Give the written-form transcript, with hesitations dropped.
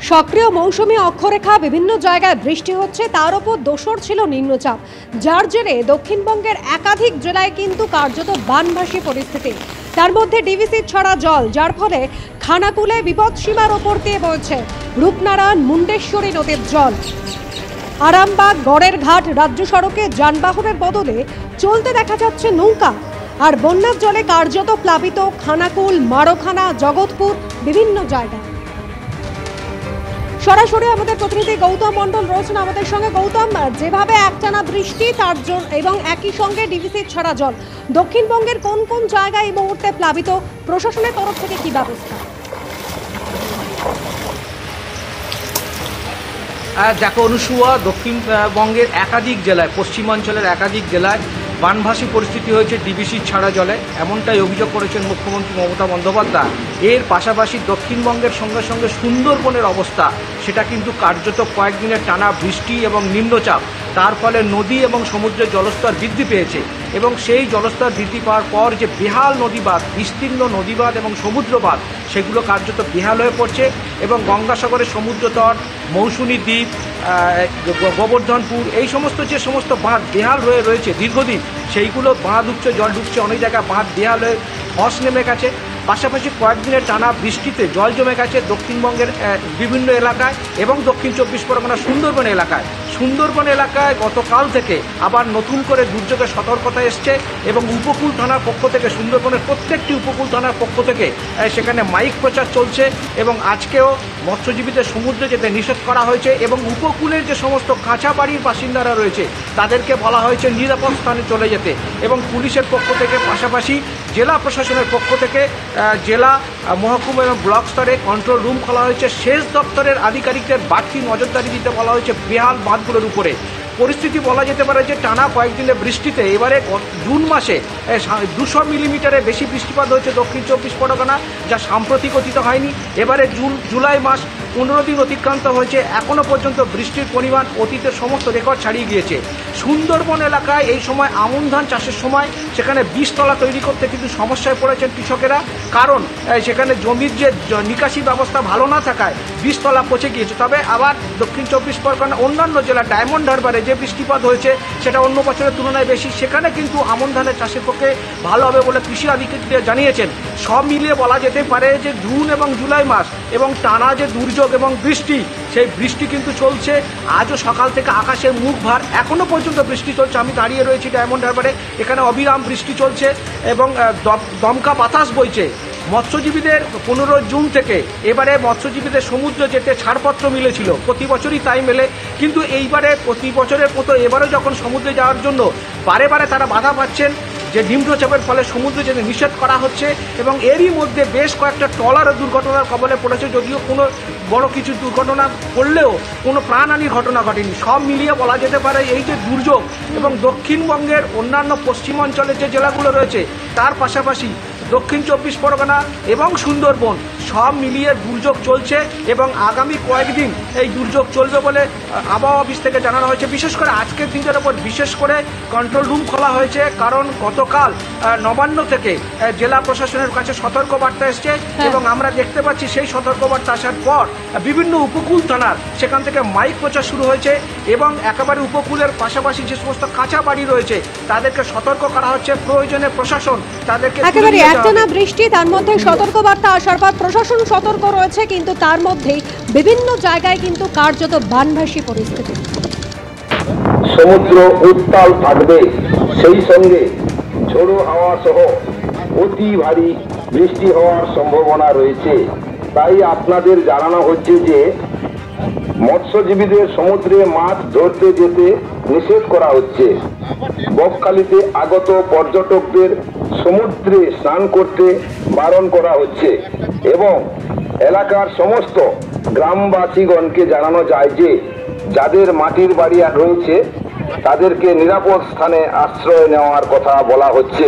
সক্রিয় মৌসুমী অক্ষরেখা বিভিন্ন জায়গায় বৃষ্টি হচ্ছে, তার উপর দোসর ছিল নিম্নচাপ, যার জেরে দক্ষিণবঙ্গের একাধিক জেলায় কিন্তু কার্যত বানভাসী পরিস্থিতি। তার মধ্যে ডিভিসির ছড়া জল, যার ফলে খানাকুলে বিপদসীমার ওপর দিয়ে বইছে রূপনারায়ণ মুন্ডেশ্বরী নদীর জল। আরামবাগ গড়ের ঘাট রাজ্য সড়কে যানবাহনের বদলে চলতে দেখা যাচ্ছে নৌকা। আর বন্যার জলে কার্যত প্লাবিত খানাকুল, মারখানা, জগৎপুর বিভিন্ন জায়গা। সরাসরি আমাদের প্রতিনিধি গৌতম মণ্ডল রয়েছেন আমাদের সঙ্গে। গৌতম, যেভাবে একটানা বৃষ্টি তার জন্য এবং একই সঙ্গে ডিভিসির ছড়া জল, দক্ষিণবঙ্গের কোন কোন জায়গায় এই মুহূর্তে প্লাবিত, প্রশাসনের তরফ থেকে কি ব্যবস্থা? দেখো অনুসুয়া, দক্ষিণবঙ্গের একাধিক জেলায়, পশ্চিমাঞ্চলের একাধিক জেলায় বানভাসী পরিস্থিতি হয়েছে ডিভিসির ছাড়া জলে, এমনটাই অভিযোগ করেছেন মুখ্যমন্ত্রী মমতা বন্দ্যোপাধ্যায়। এর পাশাপাশি দক্ষিণবঙ্গের সঙ্গে সঙ্গে সুন্দরবনের অবস্থা, সেটা কিন্তু কার্যত কয়েকদিনের টানা বৃষ্টি এবং নিম্নচাপ, তার ফলে নদী এবং সমুদ্রের জলস্তর বৃদ্ধি পেয়েছে এবং সেই জলস্তর বৃদ্ধি পাওয়ার পর যে বেহাল নদীবাঁধ, বিস্তীর্ণ নদীবাঁধ এবং সমুদ্রবাঁধ, সেগুলো কার্যত বেহাল হয়ে পড়ছে এবং গঙ্গাসাগরের সমুদ্রতট, মৌসুমী দ্বীপ, গোবর্ধনপুর, এই সমস্ত যে সমস্ত বাঁধ বেহাল হয়ে রয়েছে দীর্ঘদিন, সেইগুলো বাঁধ ঢুকছে, জল ঢুকছে, অনেক জায়গায় বাঁধ বেহাল হয়ে ধস নেমে গেছে। পাশাপাশি কয়েকদিনের টানা বৃষ্টিতে জল জমে গেছে দক্ষিণবঙ্গের বিভিন্ন এলাকায় এবং দক্ষিণ 24 পরগনা সুন্দরবন এলাকায়। সুন্দরবন এলাকায় গতকাল থেকে আবার নতুন করে দুর্যোগের সতর্কতা এসছে এবং উপকূল থানার পক্ষ থেকে, সুন্দরবনের প্রত্যেকটি উপকূল থানার পক্ষ থেকে সেখানে মাইক প্রচার চলছে এবং আজকেও মৎস্যজীবীদের সমুদ্রে যেতে নিষেধ করা হয়েছে এবং উপকূলের যে সমস্ত কাঁচা বাড়ির বাসিন্দারা রয়েছে তাদেরকে বলা হয়েছে নিরাপদ স্থানে চলে যেতে এবং পুলিশের পক্ষ থেকে, পাশাপাশি জেলা প্রশাসনের পক্ষ থেকে জেলা, মহকুমা এবং ব্লক স্তরে কন্ট্রোল রুম খোলা হয়েছে। সেচ দপ্তরের আধিকারিকদের বাড়তি নজরদারি দিতে বলা হয়েছে বেহাল বাঁধগুলোর উপরে। পরিস্থিতি বলা যেতে পারে যে টানা কয়েকদিনের বৃষ্টিতে এবারে জুন মাসে 200 মিলিমিটারের বেশি বৃষ্টিপাত হয়েছে দক্ষিণ 24 পরগনা, যা সাম্প্রতিক অতীত হয়নি। এবারে জুলাই মাস 15 দিন অতিক্রান্ত হয়েছে, এখনও পর্যন্ত বৃষ্টির পরিমাণ অতীতের সমস্ত রেকর্ড ছাড়িয়ে গিয়েছে। সুন্দরবন এলাকায় এই সময় আমন ধান চাষের সময় সেখানে বীজতলা তৈরি করতে কিন্তু সমস্যায় পড়েছেন কৃষকেরা, কারণ সেখানে জমির যে নিকাশি ব্যবস্থা ভালো না থাকায় বীজতলা পচে গিয়েছে। তবে আবার দক্ষিণ 24 পরগনা অন্যান্য জেলা, ডায়মন্ড হারবারে যে বৃষ্টিপাত হয়েছে সেটা অন্য বছরের তুলনায় বেশি, সেখানে কিন্তু আমন ধানের চাষের পক্ষে ভালো হবে বলে কৃষি আধিকারিকরা জানিয়েছেন। সব মিলিয়ে বলা যেতে পারে যে জুন এবং জুলাই মাস এবং টানা যে দুর্যোগ এবং বৃষ্টি, সেই বৃষ্টি কিন্তু চলছে। আজও সকাল থেকে আকাশের মুখ ভার, এখনও পর্যন্ত বৃষ্টি চলছে। আমি দাঁড়িয়ে রয়েছি ডায়মন্ড হারবারে, এখানে অবিরাম বৃষ্টি চলছে এবং দমকা বাতাস বইছে। মৎস্যজীবীদের 15 জুন থেকে এবারে মৎস্যজীবীদের সমুদ্রে যেতে ছাড়পত্র মিলেছিল, প্রতি বছরই তাই মেলে, কিন্তু এইবারে প্রতি বছরের মতো এবারেও যখন সমুদ্রে যাওয়ার জন্য বারে বারে তারা বাধা পাচ্ছেন, যে নিম্নচাপের ফলে সমুদ্রে যেতে নিষেধ করা হচ্ছে এবং এরই মধ্যে বেশ কয়েকটা ট্রলারও দুর্ঘটনার কবলে পড়েছে। যদিও কোনো বড় কিছু দুর্ঘটনা করলেও কোনো প্রাণহানির ঘটনা ঘটেনি। সব মিলিয়ে বলা যেতে পারে এই যে দুর্যোগ এবং দক্ষিণবঙ্গের অন্যান্য পশ্চিমাঞ্চলের যে জেলাগুলো রয়েছে তার পাশাপাশি দক্ষিণ 24 পরগনা এবং সুন্দরবন, সব মিলিয়ে দুর্যোগ চলছে এবং আগামী কয়েকদিন এই দুর্যোগ চলবে বলে আবহাওয়া অফিস থেকে জানানো হয়েছে। বিশেষ করে আজকের দিনটার উপর বিশেষ করে কন্ট্রোল রুম খোলা হয়েছে, কারণ গতকাল নবান্ন থেকে জেলা প্রশাসনের কাছে সতর্কবার্তা এসছে এবং আমরা দেখতে পাচ্ছি সেই সতর্কবার্তা আসার পর বিভিন্ন উপকূল থানার সেখান থেকে মাইক প্রচার শুরু হয়েছে এবং একেবারে উপকূলের পাশাপাশি যে সমস্ত কাঁচা বাড়ি রয়েছে তাদেরকে সতর্ক করা হচ্ছে। প্রয়োজনে প্রশাসন তাদেরকে টানা বৃষ্টি, তার মধ্যে সতর্কবার্তা আসার পর প্রশাসন সতর্ক রয়েছে, কিন্তু তার মধ্যেই বিভিন্ন জায়গায় কিন্তু কার্যত বানভাসী পরিস্থিতি। সমুদ্র উত্তাল থাকবে, সেই সঙ্গে ঝোড়ো হাওয়া সহ অতি ভারী বৃষ্টি হওয়ার সম্ভাবনা রয়েছে। তাই আপনাদের জানানো হচ্ছে যে মৎস্যজীবীদের সমুদ্রে মাছ ধরতে যেতে নিষেধ করা হচ্ছে। বকখালিতে আগত পর্যটকদের সমুদ্রে স্নান করতে বারণ করা হচ্ছে এবং এলাকার সমস্ত গ্রামবাসীগণকে জানানো যায় যে যাদের মাটির বাড়ি রয়েছে তাদেরকে নিরাপদ স্থানে আশ্রয় নেওয়ার কথা বলা হচ্ছে।